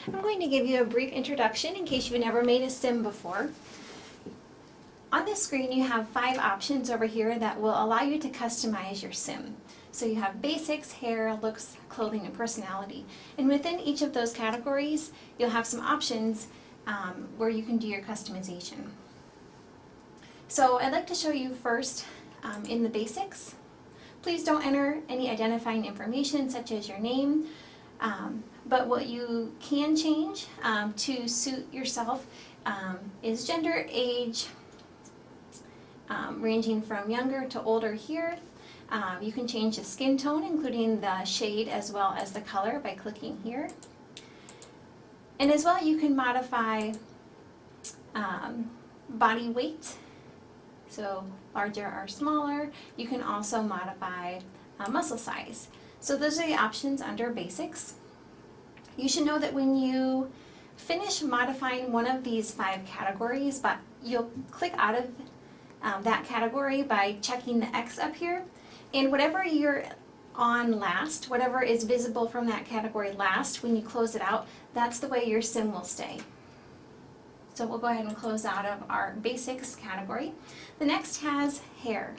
I'm going to give you a brief introduction in case you've never made a sim before. On this screen you have 5 options over here that will allow you to customize your sim. So you have basics, hair, looks, clothing, and personality. And within each of those categories you'll have some options where you can do your customization. So I'd like to show you first in the basics. Please don't enter any identifying information such as your name, but what you can change to suit yourself is gender, age, ranging from younger to older here. You can change the skin tone, including the shade as well as the color, by clicking here. And as well, you can modify body weight, so larger or smaller. You can also modify muscle size. So those are the options under basics. You should know that when you finish modifying one of these 5 categories, but you'll click out of that category by checking the X up here, and whatever you're on last, whatever is visible from that category last, when you close it out, that's the way your sim will stay. So we'll go ahead and close out of our basics category. The next has hair.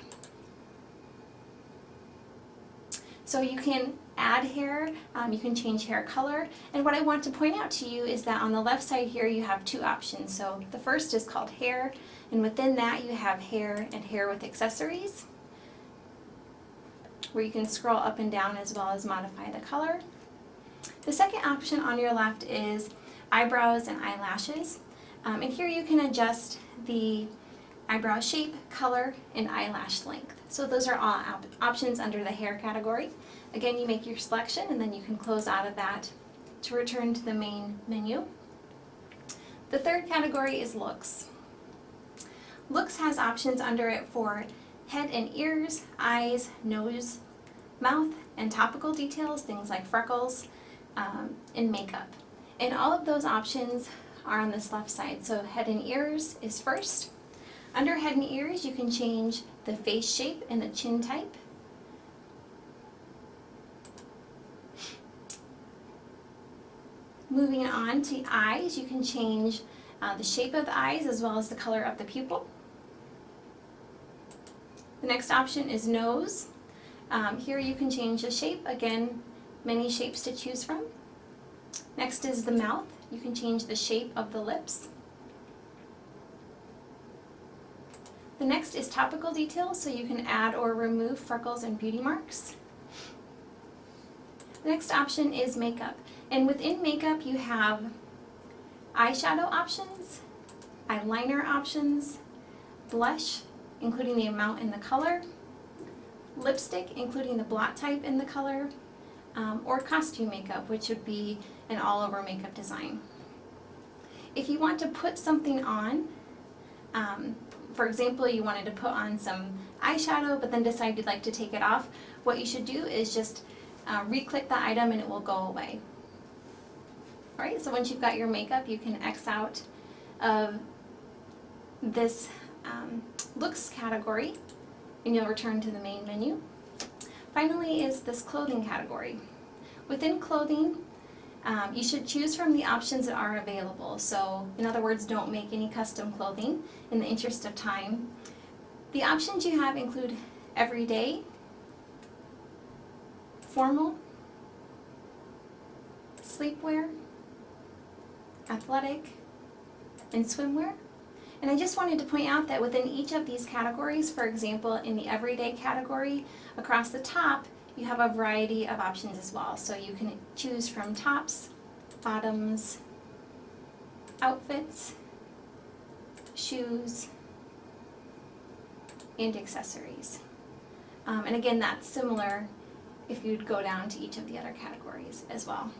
So you can add hair, you can change hair color, and what I want to point out to you is that on the left side here you have 2 options. So the first is called hair, and within that you have hair and hair with accessories, where you can scroll up and down as well as modify the color. The second option on your left is eyebrows and eyelashes, and here you can adjust the eyebrow shape, color, and eyelash length. So those are all options under the hair category. Again, you make your selection and then you can close out of that to return to the main menu. The third category is looks. Looks has options under it for head and ears, eyes, nose, mouth, and topical details, things like freckles, and makeup. And all of those options are on this left side. So head and ears is first. Under head and ears, you can change the face shape and the chin type. Moving on to eyes, you can change the shape of the eyes as well as the color of the pupil. The next option is nose. Here you can change the shape. Again, many shapes to choose from. Next is the mouth. You can change the shape of the lips. The next is topical details, so you can add or remove freckles and beauty marks. The next option is makeup, and within makeup you have eyeshadow options, eyeliner options, blush, including the amount and the color, lipstick, including the blot type and the color, or costume makeup, which would be an all-over makeup design. If you want to put something on, for example, you wanted to put on some eyeshadow but then decide you'd like to take it off, what you should do is just re-click the item and it will go away. Alright, so once you've got your makeup, you can X out of this looks category and you'll return to the main menu. Finally is this clothing category. Within clothing, you should choose from the options that are available. So, in other words, don't make any custom clothing in the interest of time. The options you have include everyday, formal, sleepwear, athletic, and swimwear. And I just wanted to point out that within each of these categories, for example, in the everyday category, across the top, you have a variety of options as well. So you can choose from tops, bottoms, outfits, shoes, and accessories. And again, that's similar if you'd go down to each of the other categories as well.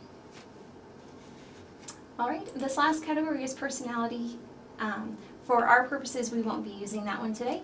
Alright, this last category is personality. For our purposes, we won't be using that one today.